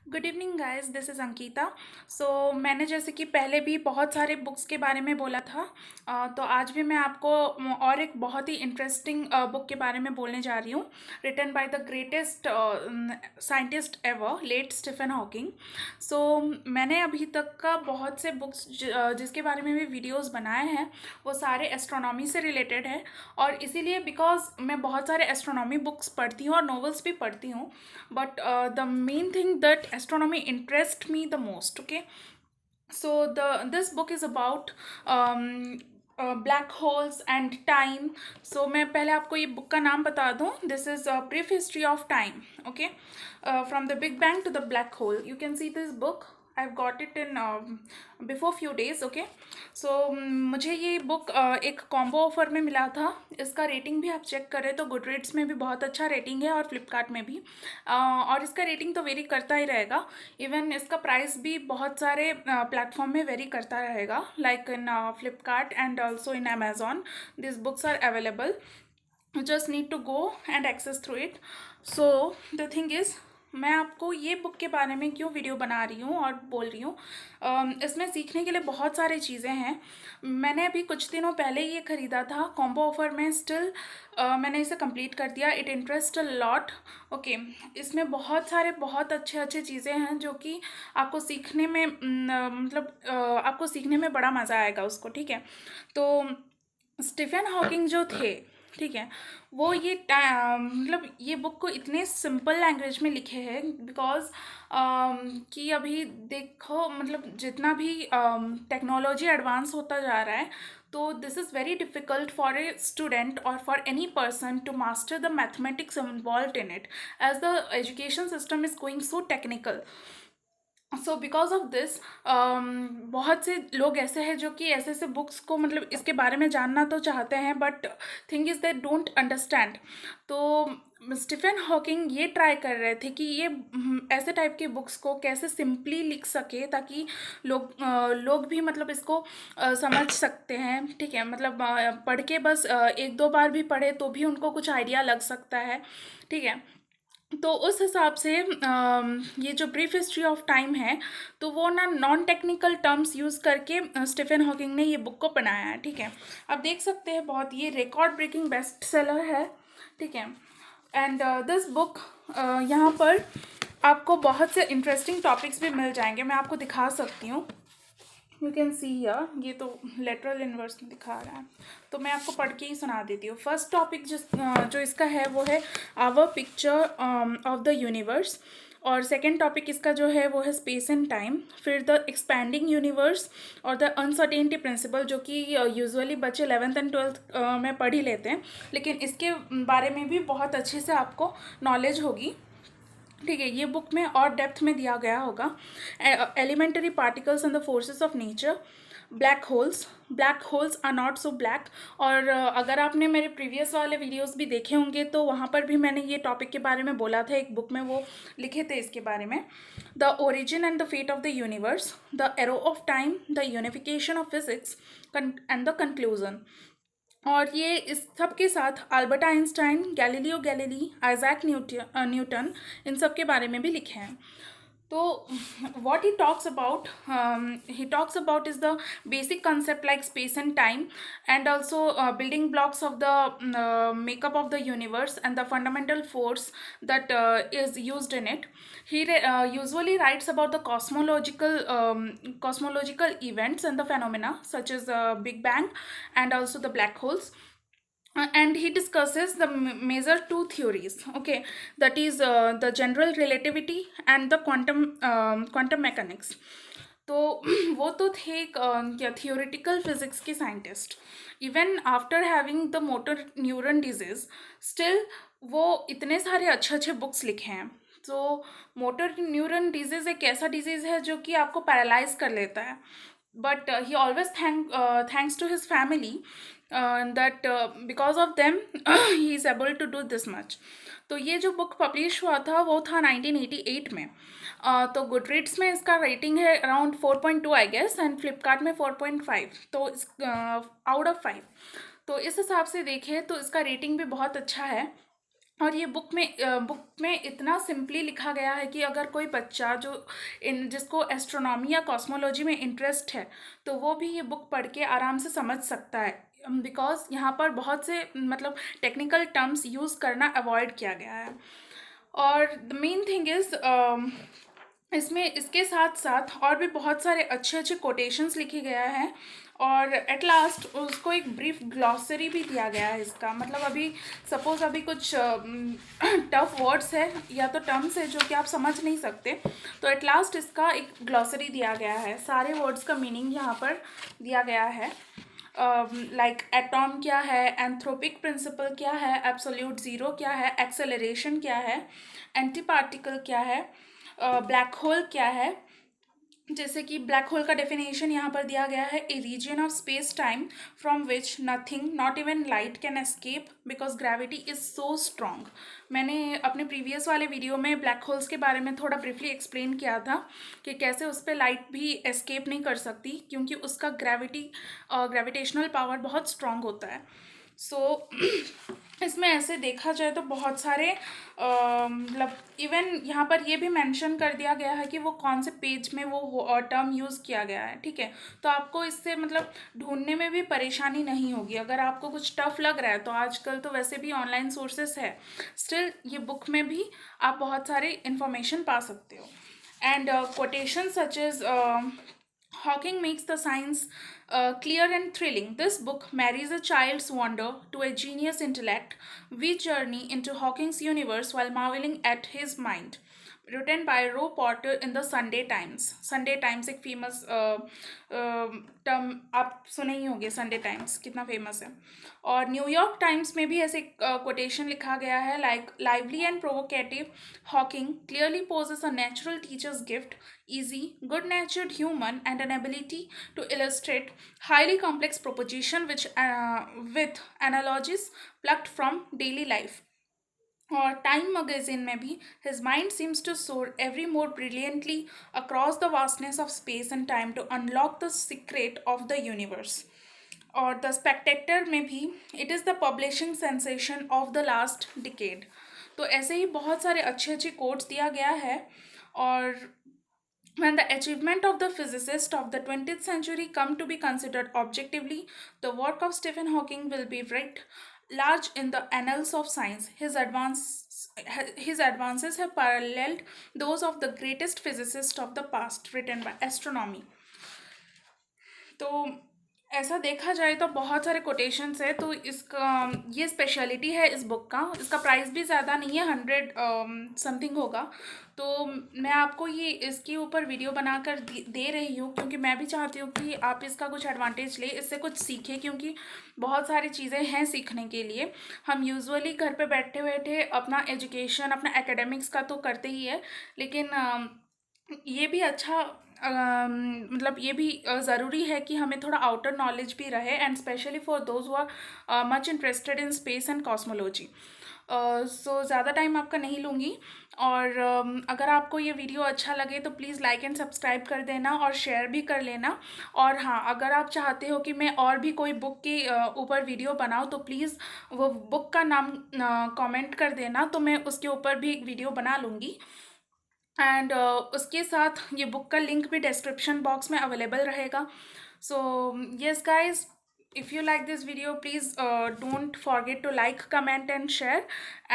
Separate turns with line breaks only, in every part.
Good evening guys, this is Ankita. मैंने जैसे कि पहले भी बहुत सारे बुक्स के बारे में बोला था। तो आज भी मैं आपको और एक बहुत ही इंटरेस्टिंग बुक के बारे में बोलने जा रही हूँ, written by the greatest scientist ever, late Stephen Hawking. So मैंने अभी तक का बहुत से बुक्स जिसके बारे में भी वीडियोस बनाए हैं वो सारे एस्ट्रोनॉमी से रिलेटेड है। और इसीलिए बिकॉज मैं बहुत सारे एस्ट्रोनॉमी बुक्स पढ़ती हूँ और नॉवेल्स भी पढ़ती हूँ, but the main thing that astronomy interests me the most. Okay, so this book is about black holes and time. So मैं पहले आपको ये बुक का नाम बता दूँ. This is a brief history of time. Okay, from the Big Bang to the black hole. You can see this book. I've got it in before few days. Okay, so मुझे ये book एक combo offer में मिला था. इसका rating भी आप check करें तो गुडरीड्स में भी बहुत अच्छा रेटिंग है और फ्लिपकार्ट में भी. और इसका रेटिंग तो वेरी करता ही रहेगा. इवन इसका प्राइस भी बहुत सारे प्लेटफॉर्म में वेरी करता रहेगा, like in Flipkart and also in Amazon. This books are available. You just need to go and access through it. So the thing is, मैं आपको ये बुक के बारे में क्यों वीडियो बना रही हूँ और बोल रही हूँ. इसमें सीखने के लिए बहुत सारी चीज़ें हैं. मैंने अभी कुछ दिनों पहले ये ख़रीदा था कॉम्बो ऑफर में. स्टिल मैंने इसे कंप्लीट कर दिया. It interest a lot. Okay, इसमें बहुत सारे बहुत अच्छे अच्छे चीज़ें हैं जो कि आपको सीखने में आपको सीखने में बड़ा मज़ा आएगा उसको. ठीक है, तो स्टीफन हॉकिंग जो थे, ठीक है, वो ये ये बुक को इतने सिंपल लैंग्वेज में लिखे हैं बिकॉज कि अभी देखो जितना भी टेक्नोलॉजी एडवांस होता जा रहा है, तो this is very difficult for a student और for any person to master the mathematics involve in it, as the education system is going so technical. So because of this बहुत से लोग ऐसे हैं जो कि ऐसे ऐसे बुक्स को इसके बारे में जानना तो चाहते हैं, but thing is they don't understand. तो स्टीफन हॉकिंग ये ट्राई कर रहे थे कि ये ऐसे टाइप के बुक्स को कैसे सिंपली लिख सके ताकि लोग भी इसको समझ सकते हैं. ठीक है, पढ़ के बस एक दो बार भी पढ़े तो भी उनको कुछ आइडिया लग सकता है. ठीक है, तो उस हिसाब से ये जो ब्रीफ हिस्ट्री ऑफ टाइम है, तो वो ना नॉन टेक्निकल टर्म्स यूज़ करके स्टीफन हॉकिंग ने ये बुक को बनाया है. ठीक है, आप देख सकते हैं बहुत ये रिकॉर्ड ब्रेकिंग बेस्ट सेलर है. ठीक है, एंड दिस बुक यहाँ पर आपको बहुत से इंटरेस्टिंग टॉपिक्स भी मिल जाएंगे. मैं आपको दिखा सकती हूँ. यू कैन सी हियर, ये तो लेटरल इन्वर्स में दिखा रहा है, तो मैं आपको पढ़ के ही सुना देती हूँ. फर्स्ट टॉपिक जो इसका है वो है our picture of the universe. और सेकेंड टॉपिक इसका जो है वो है स्पेस एंड टाइम. फिर द एक्सपैंडिंग यूनिवर्स और द अनसर्टेनिटी प्रिंसिपल, जो कि यूजुअली बच्चे 11th एंड 12th में पढ़ ही लेते हैं, लेकिन इसके बारे में भी बहुत अच्छे से आपको नॉलेज होगी. ठीक है, ये बुक में और डेप्थ में दिया गया होगा. Elementary particles and the forces of nature. Black holes are not so black. और अगर आपने मेरे प्रीवियस वाले वीडियोस भी देखे होंगे तो वहाँ पर भी मैंने ये टॉपिक के बारे में बोला था. एक बुक में वो लिखे थे इसके बारे में. The origin and the fate of the universe, the arrow of time, the unification of physics and the conclusion. और ये इस सब के साथ Albert Einstein, Galileo Galilei, Isaac Newton, इन सब के बारे में भी लिखे हैं. तो what he talks about is the basic concept like space and time, and also building blocks of the makeup of the universe and the fundamental force that is used in it. He usually writes about the cosmological events and the phenomena such as Big Bang and also the black holes. And he discusses the major two theories. Okay, that is the general relativity and the quantum mechanics. तो वो तो थे क्या theoretical physics के scientist. Even after having the motor neuron disease, still वो इतने सारे अच्छे अच्छे बुक्स लिखे हैं. तो मोटर न्यूरन डिजीज़ एक ऐसा डिजीज़ है जो कि आपको पैरालाइज कर लेता है, but he always thanks to his family that because of them he is able to do this much. तो ये जो बुक पब्लिश हुआ था वो था 1988 में. तो गुडरीड्स में इसका रेटिंग है around 4.2 I guess, and Flipkart में 4.5. तो आउट ऑफ 5. तो इस हिसाब से देखें तो इसका रेटिंग भी बहुत अच्छा है. और ये बुक में इतना सिंपली लिखा गया है कि अगर कोई बच्चा जो इन जिसको एस्ट्रोनॉमी या कॉस्मोलॉजी में इंटरेस्ट है, तो वो भी ये बुक पढ़ के आराम से समझ सकता है, बिकॉज यहाँ पर बहुत से मतलब टेक्निकल टर्म्स यूज़ करना अवॉइड किया गया है। और द मेन थिंग इज़ इसमें इसके साथ साथ और भी बहुत सारे अच्छे अच्छे कोटेशंस लिखे गया है, और एट लास्ट उसको एक ब्रीफ ग्लॉसरी भी दिया गया है इसका। मतलब अभी सपोज अभी कुछ टफ वर्ड्स है या तो टर्म्स है जो कि आप समझ नहीं सकते, तो एट लास्ट इसका एक ग्लॉसरी दिया गया है, सारे वर्ड्स का मीनिंग यहाँ पर दिया गया है। लाइक एटॉम क्या है, एंथ्रोपिक प्रिंसिपल क्या है, एब्सोल्यूट ज़ीरो क्या है, एक्सेलरेशन क्या है, एंटी पार्टिकल क्या है, ब्लैक होल क्या है। जैसे कि ब्लैक होल का डेफिनेशन यहाँ पर दिया गया है, a region of space time from which nothing not even light can escape because gravity is so strong. मैंने अपने प्रीवियस वाले वीडियो में ब्लैक होल्स के बारे में थोड़ा ब्रीफली एक्सप्लेन किया था कि कैसे उस पर लाइट भी एस्केप नहीं कर सकती, क्योंकि उसका ग्रेविटेशनल पावर बहुत स्ट्रॉन्ग होता है। सो इसमें ऐसे देखा जाए तो बहुत सारे मतलब इवन यहाँ पर ये भी मेंशन कर दिया गया है कि वो कौन से पेज में वो टर्म यूज़ किया गया है, ठीक है। तो आपको इससे मतलब ढूंढने में भी परेशानी नहीं होगी। अगर आपको कुछ टफ लग रहा है तो आजकल तो वैसे भी ऑनलाइन सोर्सेस है, स्टिल ये बुक में भी आप बहुत सारे इंफॉर्मेशन पा सकते हो। And quotation such is Hawking makes the science clear and thrilling. This book marries a child's wonder to a genius intellect. We journey into Hawking's universe while marveling at his mind. Written by Roe Porter in the Sunday Times. Sunday Times एक famous term आप सुने ही होंगे, Sunday times कितना famous है। और New York times में भी ऐसे कोटेशन लिखा गया है, like lively and provocative Hawking clearly poses a natural teachers gift, easy, good-natured human, and an ability to illustrate highly complex proposition with analogies plucked from daily life. और time magazine में भी his mind seems to soar every more brilliantly across the vastness of space and time to unlock the secret of the universe. और the Spectator में भी it is the publishing sensation of the last decade. तो ऐसे ही बहुत सारे अच्छे अच्छे quotes दिया गया है। और when the achievement of the physicist of the 20th century come to be considered objectively, the work of Stephen Hawking will be writ large in the annals of science. His advances have paralleled those of the greatest physicists of the past, written by astronomy. तो ऐसा देखा जाए तो बहुत सारे quotations है। तो इसका ये स्पेशलिटी है इस बुक का। इसका प्राइस भी ज़्यादा नहीं है, 100 समथिंग होगा। तो मैं आपको ये इसके ऊपर वीडियो बनाकर दे रही हूँ, क्योंकि मैं भी चाहती हूँ कि आप इसका कुछ एडवांटेज ले, इससे कुछ सीखें, क्योंकि बहुत सारी चीज़ें हैं सीखने के लिए। हम यूजुअली घर पे बैठे बैठे अपना एजुकेशन, अपना एकेडमिक्स का तो करते ही है, लेकिन ये भी अच्छा मतलब ये भी ज़रूरी है कि हमें थोड़ा आउटर नॉलेज भी रहे, and specially for those who are much interested in space and cosmology. So ज़्यादा टाइम आपका नहीं लूँगी। और अगर आपको ये वीडियो अच्छा लगे तो प्लीज़ लाइक एंड सब्सक्राइब कर देना और शेयर भी कर लेना। और हाँ, अगर आप चाहते हो कि मैं और भी कोई बुक के ऊपर वीडियो बनाऊँ तो प्लीज़ वो बुक का नाम कमेंट कर देना, तो मैं उसके ऊपर भी एक वीडियो बना लूँगी। एंड उसके साथ ये बुक का लिंक भी डिस्क्रिप्शन बॉक्स में अवेलेबल रहेगा। So yes guys, if you like this video, please don't forget to like, comment and share,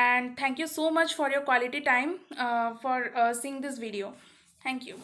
and thank you so much for your quality time for seeing this video. Thank you.